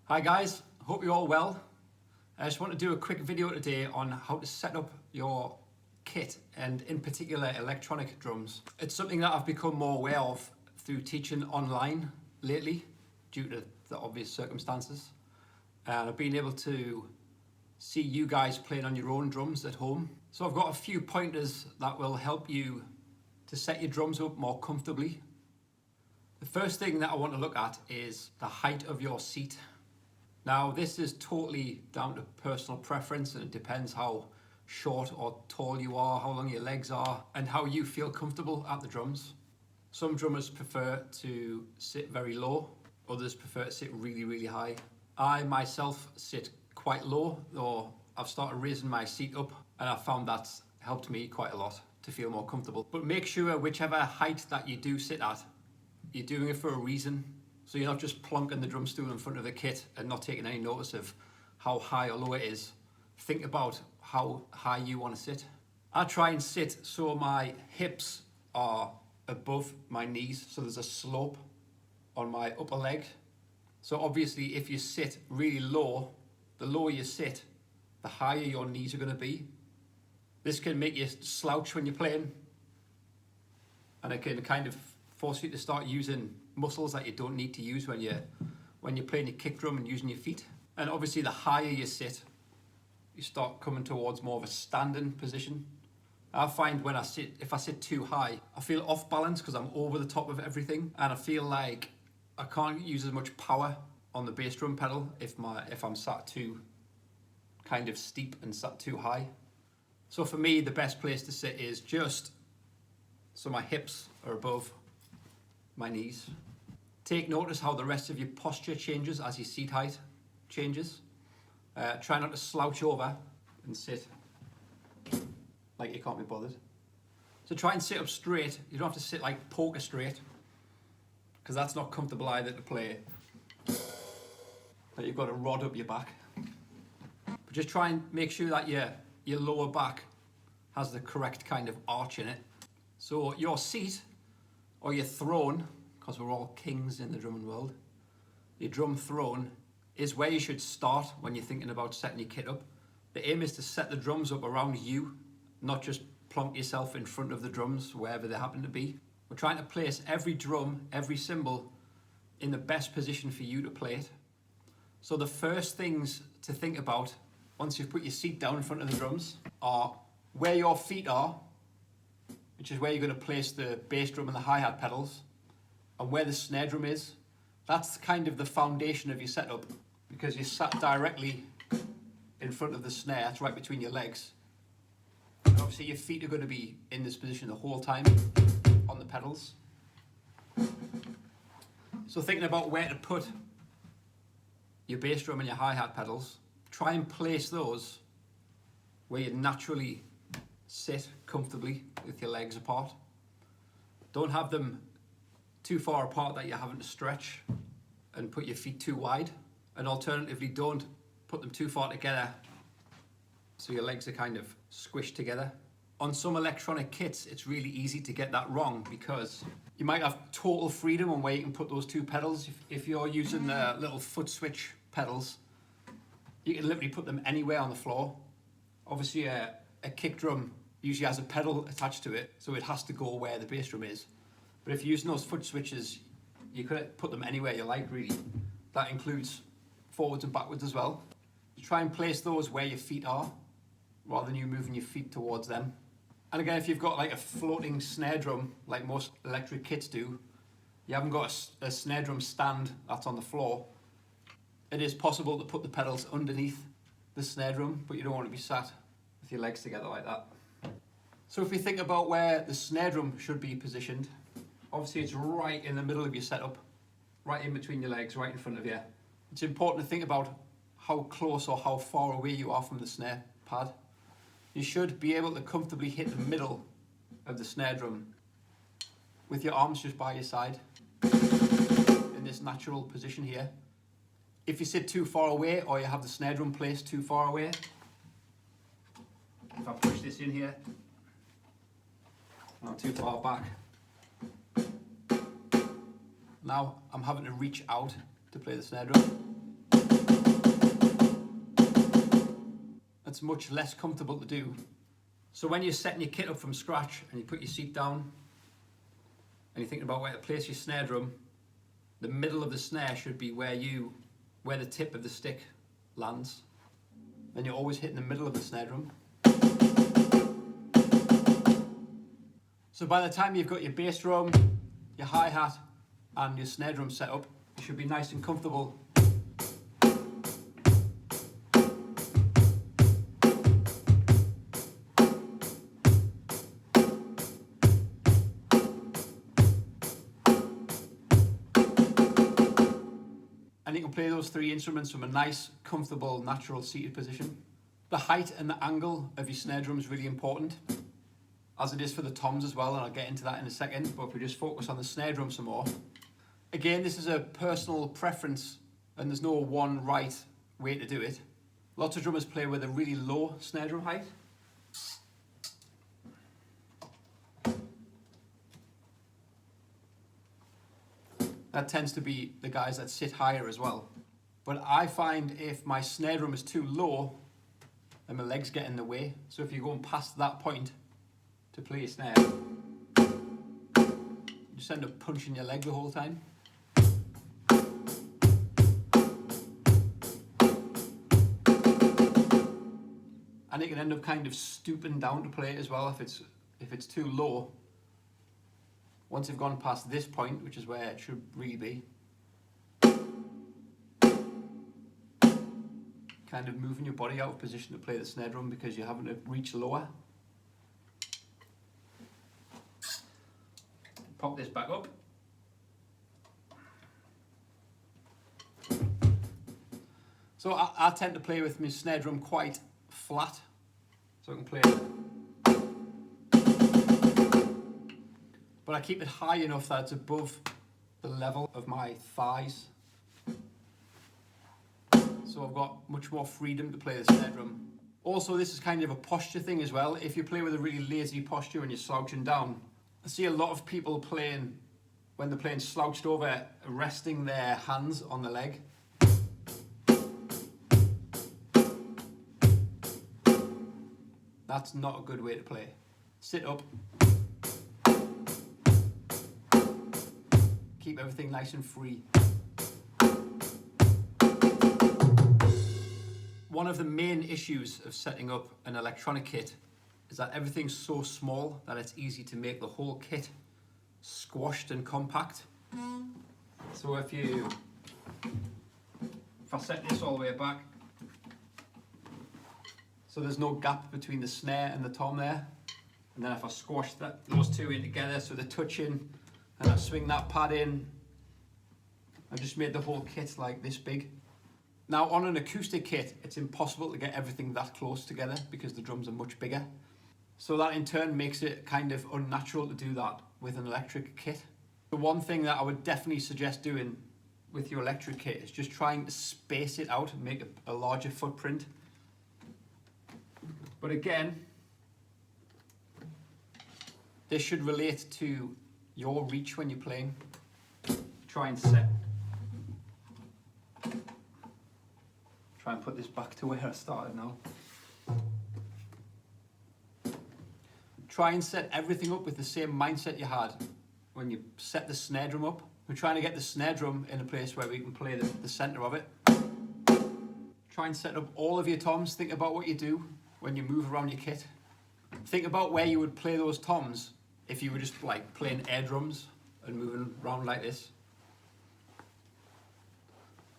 Hi guys, hope you're all well. I just want to do a quick video today on how to set up your kit and in particular electronic drums. It's something that I've become more aware of through teaching online lately due to the obvious circumstances. And I've been able to see you guys playing on your own drums at home. So I've got a few pointers that will help you to set your drums up more comfortably. The first thing that I want to look at is the height of your seat. Now this is totally down to personal preference and it depends how short or tall you are, how long your legs are and how you feel comfortable at the drums. Some drummers prefer to sit very low, others prefer to sit really high. I myself sit quite low, though I've started raising my seat up and I've found that's helped me quite a lot to feel more comfortable. But make sure whichever height that you do sit at, you're doing it for a reason. So you're not just plonking the drum stool in front of the kit and not taking any notice of how high or low it is. Think about how high you want to sit. I try and sit so my hips are above my knees, so there's a slope on my upper leg. So obviously if you sit really low, the lower you sit, the higher your knees are going to be. This can make you slouch when you're playing, and it can kind of force you to start using muscles that you don't need to use when you're playing your kick drum and using your feet. And obviously the higher you sit, you start coming towards more of a standing position. I find when if I sit too high, I feel off balance because I'm over the top of everything, and I feel like I can't use as much power on the bass drum pedal if I'm sat too kind of steep and sat too high. So for me, the best place to sit is just so my hips are above my knees. Take notice how the rest of your posture changes as your seat height changes. Try not to slouch over and sit like you can't be bothered. So try and sit up straight. You don't have to sit like poker straight, because that's not comfortable either to play. But you've got a rod up your back. But just try and make sure that your lower back has the correct kind of arch in it. So your seat, or your throne, because we're all kings in the drumming world, your drum throne is where you should start when you're thinking about setting your kit up. The aim is to set the drums up around you, not just plonk yourself in front of the drums wherever they happen to be. We're trying to place every drum, every cymbal in the best position for you to play it. So the first things to think about once you've put your seat down in front of the drums are where your feet are, which is where you're going to place the bass drum and the hi-hat pedals, and where the snare drum is. That's kind of the foundation of your setup, because you're sat directly in front of the snare. That's right between your legs. And obviously your feet are going to be in this position the whole time on the pedals. So thinking about where to put your bass drum and your hi-hat pedals, try and place those where you naturally sit comfortably with your legs apart. Don't have them too far apart that you're having to stretch and put your feet too wide. And alternatively, don't put them too far together so your legs are kind of squished together. On some electronic kits, it's really easy to get that wrong because you might have total freedom on where you can put those two pedals. If you're using the little foot switch pedals, you can literally put them anywhere on the floor. Obviously, a kick drum usually has a pedal attached to it, so it has to go where the bass drum is. But if you're using those foot switches, you could put them anywhere you like, really. That includes forwards and backwards as well. You try and place those where your feet are, rather than you moving your feet towards them. And again, if you've got like a floating snare drum, like most electric kits do, you haven't got a snare drum stand that's on the floor, it is possible to put the pedals underneath the snare drum, but you don't want to be sat with your legs together like that. So if we think about where the snare drum should be positioned, obviously it's right in the middle of your setup, right in between your legs, right in front of you. It's important to think about how close or how far away you are from the snare pad. You should be able to comfortably hit the middle of the snare drum with your arms just by your side in this natural position here. If you sit too far away or you have the snare drum placed too far away, if I push this in here, I'm too far back. Now I'm having to reach out to play the snare drum. that's much less comfortable to do. So when you're setting your kit up from scratch and you put your seat down and you're thinking about where to place your snare drum, the middle of the snare should be where the tip of the stick lands. Then you're always hitting the middle of the snare drum. So by the time you've got your bass drum, your hi-hat and your snare drum set up, you should be nice and comfortable. And you can play those three instruments from a nice, comfortable, natural seated position. The height and the angle of your snare drum is really important, as it is for the toms as well, and I'll get into that in a second, but if we just focus on the snare drum some more. Again, this is a personal preference and there's no one right way to do it. Lots of drummers play with a really low snare drum height. That tends to be the guys that sit higher as well. But I find if my snare drum is too low, then my legs get in the way. So if you're going past that point to play your snare, you just end up punching your leg the whole time. And it can end up kind of stooping down to play it as well if it's too low. Once you've gone past this point, which is where it should really be, kind of moving your body out of position to play the snare drum because you're having to reach lower. Pop this back up. So I tend to play with my snare drum quite flat, so I can play it. But I keep it high enough that it's above the level of my thighs. So I've got much more freedom to play the snare drum. Also, this is kind of a posture thing as well. If you play with a really lazy posture and you're slouching down, I see a lot of people playing, when they're playing slouched over, resting their hands on the leg. That's not a good way to play. Sit up. Keep everything nice and free. One of the main issues of setting up an electronic kit is that everything's so small that it's easy to make the whole kit squashed and compact. So if I set this all the way back, so there's no gap between the snare and the tom there, and then if I squash those two in together so they're touching, and I swing that pad in, I've just made the whole kit like this big. Now on an acoustic kit, it's impossible to get everything that close together because the drums are much bigger. So that in turn makes it kind of unnatural to do that with an electric kit. The one thing that I would definitely suggest doing with your electric kit is just trying to space it out and make a larger footprint. But again, this should relate to your reach when you're playing. Try and put this back to where I started now. Try and set everything up with the same mindset you had when you set the snare drum up. We're trying to get the snare drum in a place where we can play the center of it. Try and set up all of your toms. Think about what you do when you move around your kit. Think about where you would play those toms if you were just like playing air drums and moving around like this.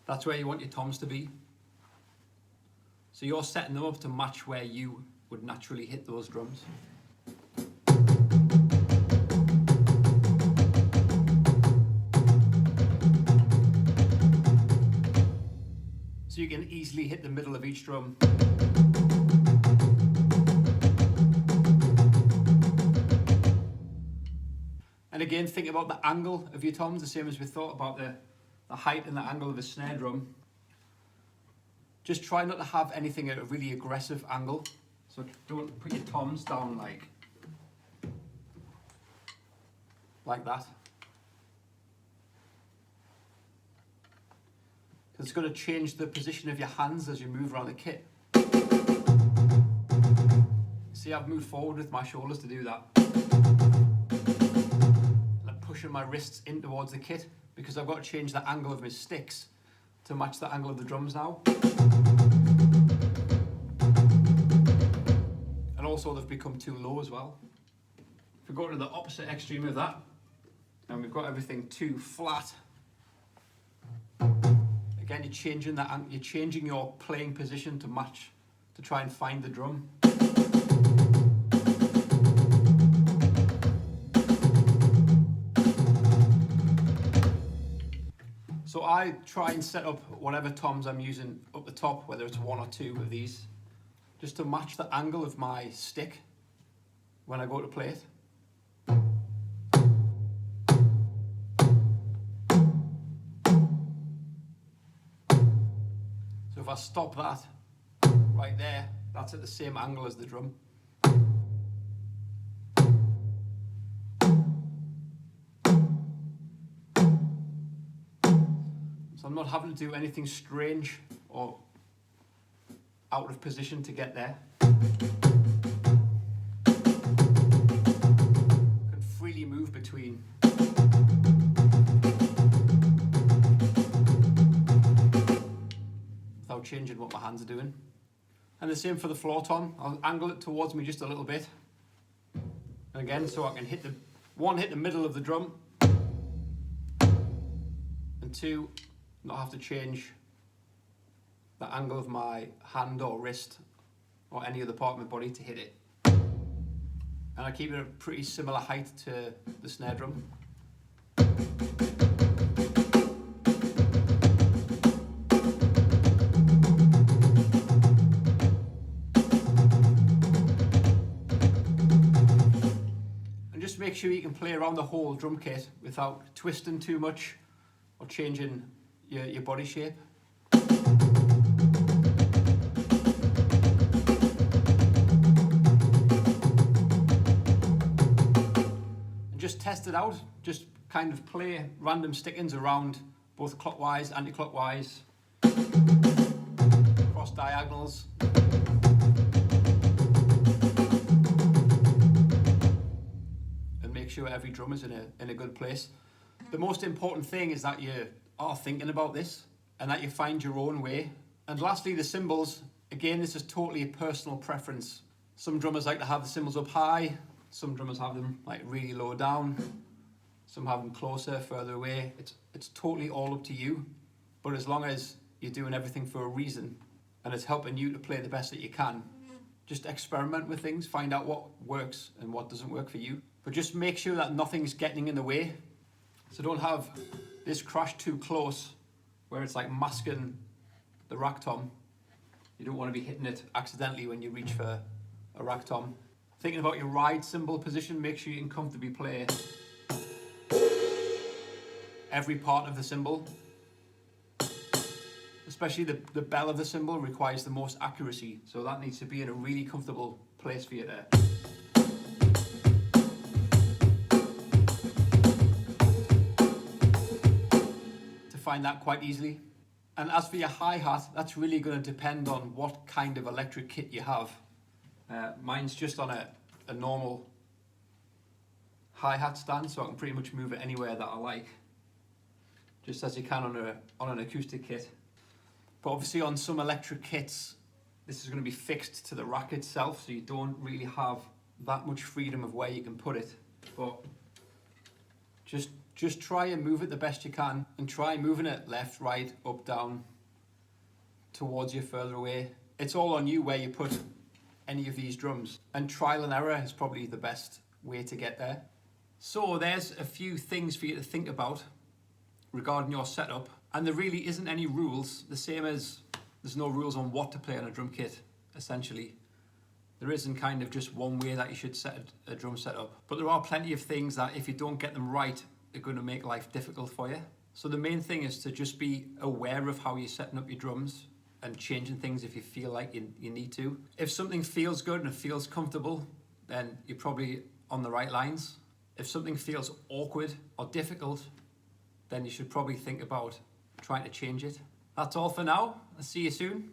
That's where you want your toms to be. So you're setting them up to match where you would naturally hit those drums. So you can easily hit the middle of each drum. And again, think about the angle of your toms, the same as we thought about the height and the angle of a snare drum. Just try not to have anything at a really aggressive angle. So don't put your toms down like that. Because it's going to change the position of your hands as you move around the kit. See, I've moved forward with my shoulders to do that. And I'm pushing my wrists in towards the kit because I've got to change the angle of my sticks to match the angle of the drums now. And also they've become too low as well. If we go to the opposite extreme of that, and we've got everything too flat, again you're changing your playing position to match, to try and find the drum. So I try and set up whatever toms I'm using up the top, whether it's one or two of these, just to match the angle of my stick when I go to play it. So if I stop that right there, that's at the same angle as the drum. So I'm not having to do anything strange or out of position to get there. I can freely move between. Without changing what my hands are doing. And the same for the floor tom. I'll angle it towards me just a little bit. And again, so I can hit the middle of the drum. And two, not have to change the angle of my hand or wrist or any other part of my body to hit it. And I keep it at a pretty similar height to the snare drum. And just make sure you can play around the whole drum kit without twisting too much or changing your body shape. Just test it out, just kind of play random stick-ins around both clockwise, anti-clockwise, cross diagonals. And make sure every drum is in a good place. The most important thing is that you are thinking about this and that you find your own way. And lastly, the cymbals. Again, this is totally a personal preference. Some drummers like to have the cymbals up high. Some drummers have them like really low down. Some have them closer, further away. It's totally all up to you. But as long as you're doing everything for a reason and it's helping you to play the best that you can, just experiment with things, find out what works and what doesn't work for you. But just make sure that nothing's getting in the way. So don't have this crash too close where it's like masking the rack tom. You don't want to be hitting it accidentally when you reach for a rack tom. Thinking about your ride cymbal position, make sure you can comfortably play every part of the cymbal. Especially the bell of the cymbal requires the most accuracy, so that needs to be in a really comfortable place for you there. To find that quite easily. And as for your hi-hat, that's really going to depend on what kind of electric kit you have. Mine's just on a normal hi-hat stand, so I can pretty much move it anywhere that I like, just as you can on an acoustic kit. But obviously on some electric kits, this is going to be fixed to the rack itself, so you don't really have that much freedom of where you can put it. But just try and move it the best you can, and try moving it left, right, up, down, towards you, further away. It's all on you where you put any of these drums, and trial and error is probably the best way to get there. So there's a few things for you to think about regarding your setup, and there really isn't any rules, the same as there's no rules on what to play on a drum kit, essentially. There isn't kind of just one way that you should set a drum setup, but there are plenty of things that if you don't get them right, are going to make life difficult for you. So the main thing is to just be aware of how you're setting up your drums and changing things if you feel like you need to. If something feels good and it feels comfortable, then you're probably on the right lines. If something feels awkward or difficult, then you should probably think about trying to change it. That's all for now. I'll see you soon.